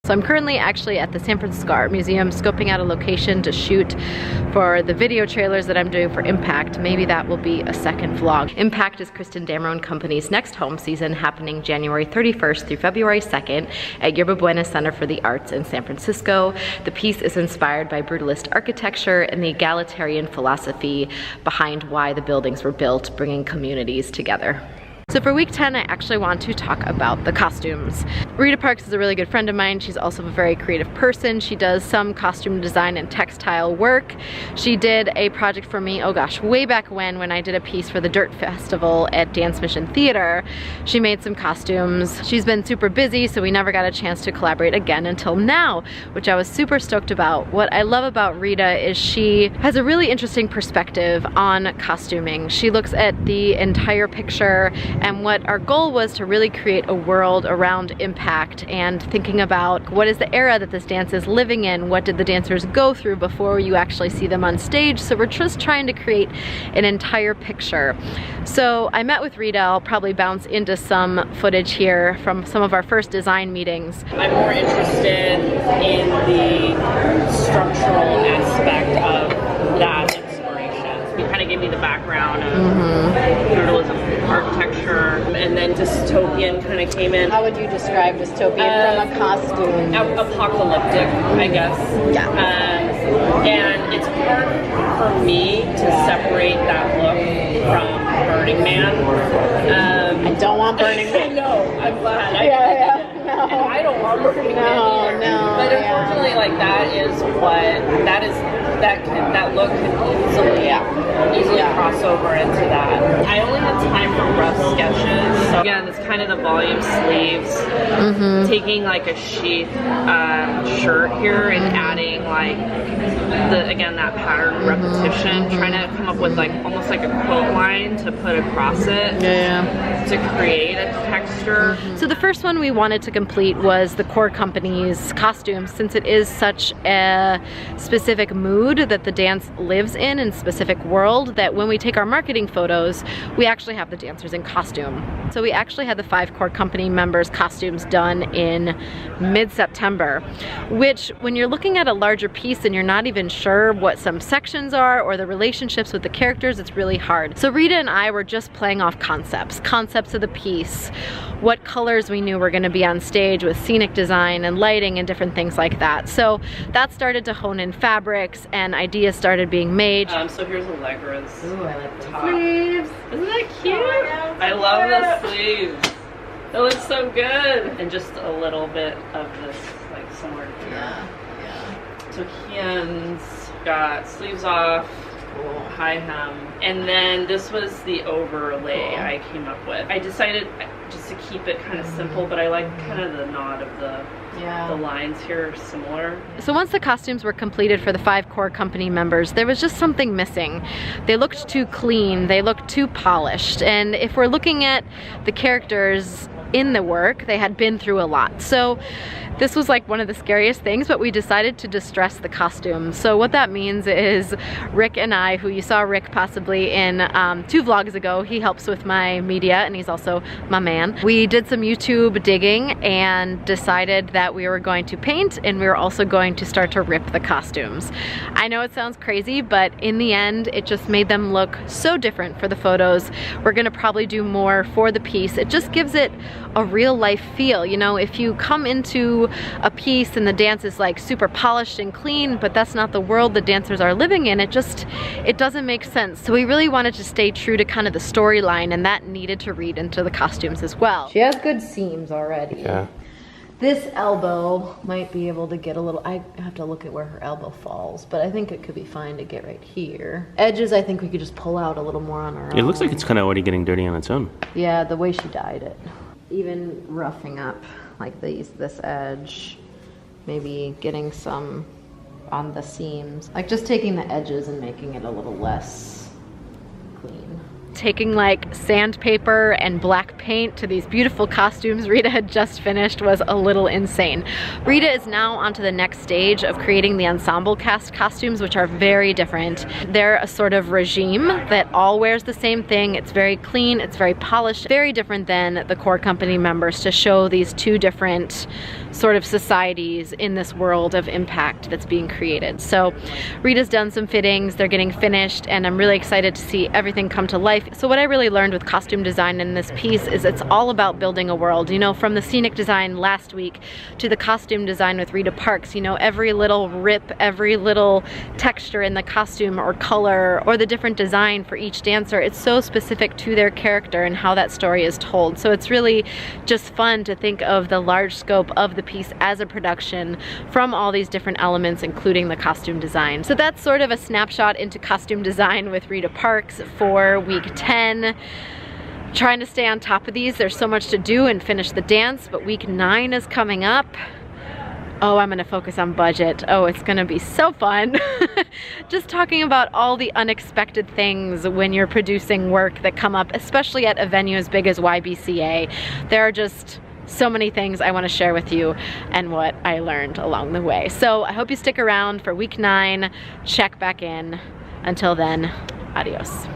So I'm currently actually at the San Francisco Art Museum scoping out a location to shoot for the video trailers that I'm doing for Impact. Maybe that will be a second vlog. Impact is Kristin Damrow Company's next home season, happening January 31st through February 2nd at Yerba Buena Center for the Arts in San Francisco. The piece is inspired by brutalist architecture and the egalitarian philosophy behind why the buildings were built, bringing communities together. So for week 10, I actually want to talk about the costumes. Rita Parks is a really good friend of mine. She's also a very creative person. She does some costume design and textile work. She did a project for me, oh gosh, way back when I did a piece for the Dirt Festival at Dance Mission Theater. She made some costumes. She's been super busy, so we never got a chance to collaborate again until now, which I was super stoked about. What I love about Rita is she has a really interesting perspective on costuming. She looks at the entire picture, and what our goal was to really create a world around Impact and thinking about what is the era that this dance is living in, what did the dancers go through before you actually see them on stage. So we're just trying to create an entire picture. So I met with Rita. I'll probably bounce into some footage here from some of our first design meetings. I'm more interested in the structural aspect of that inspiration. You kind of gave me the background of brutalism architecture, and then dystopian kind of came in. How would you describe dystopian from a costume? Apocalyptic, I guess. Yeah. And it's hard for me to separate that look from Burning Man. I don't want Burning Man. No, I'm glad. No. And I don't want Burning Man either. No. But unfortunately, like that look can easily cross over into that. I only had time for rough sketches. So again, it's kind of the volume sleeves, taking like a sheath shirt here and adding like that pattern repetition, trying to come up with like almost like a quote line to put across it to create a texture. So the first one we wanted to complete was the core company's costumes, since it is such a specific mood that the dance lives in specific world, that when we take our marketing photos, we actually have the dancers in costume. So we actually had the 5 core company members' costumes done in mid-September, which when you're looking at a larger piece and you're not even sure what some sections are or the relationships with the characters, it's really hard. So Rita and I were just playing off concepts of the piece, what colors we knew were going to be on stage with scenic design and lighting and different things like that. So that started to hone in fabrics and ideas started being made. So here's Allegra's. Ooh, I like the sleeves. Isn't that cute? I love the sleeves. It looks so good. And just a little bit of this, like somewhere here. Yeah. So Kian's got sleeves off, high hem, and then this was the overlay I came up with. I decided just to keep it kind of simple, but I like kind of the nod of the lines here are similar. So once the costumes were completed for the 5 core company members, there was just something missing. They looked too clean, they looked too polished, and if we're looking at the characters in the work, they had been through a lot. So this was like one of the scariest things, but we decided to distress the costume. So what that means is Rick and I, who you saw Rick possibly in 2 vlogs ago, he helps with my media and he's also my man. We did some YouTube digging and decided that we were going to paint and we were also going to start to rip the costumes. I know it sounds crazy, but in the end, it just made them look so different for the photos. We're gonna probably do more for the piece. It just gives it a real life feel. You know, if you come into a piece and the dance is like super polished and clean, but that's not the world the dancers are living in, it doesn't make sense. So we really wanted to stay true to kind of the storyline, and that needed to read into the costumes as well. She has good seams already. Yeah. This elbow might be able to get a little, I have to look at where her elbow falls, but I think it could be fine to get right here. Edges, I think we could just pull out a little more on our own. It looks like it's kind of already getting dirty on its own. Yeah, the way she dyed it. Even roughing up like this edge, maybe getting some on the seams. Like just taking the edges and making it a little less clean. taking like sandpaper and black paint to these beautiful costumes Rita had just finished was a little insane. Rita is now onto the next stage of creating the ensemble cast costumes, which are very different. They're a sort of regime that all wears the same thing. It's very clean, it's very polished, very different than the core company members, to show these two different sort of societies in this world of impact that's being created. So Rita's done some fittings, they're getting finished, and I'm really excited to see everything come to life. So what I really learned with costume design in this piece is it's all about building a world. You know, from the scenic design last week to the costume design with Rita Parks, you know, every little rip, every little texture in the costume or color or the different design for each dancer, it's so specific to their character and how that story is told. So it's really just fun to think of the large scope of the piece as a production from all these different elements, including the costume design. So that's sort of a snapshot into costume design with Rita Parks for week 10. Trying to stay on top of these. There's so much to do and finish the dance, but week 9 is coming up. Oh, I'm gonna focus on budget. Oh, it's gonna be so fun. Just talking about all the unexpected things when you're producing work that come up, especially at a venue as big as YBCA. There are just so many things I want to share with you and what I learned along the way. So I hope you stick around for week 9. Check back in. Until then, adios.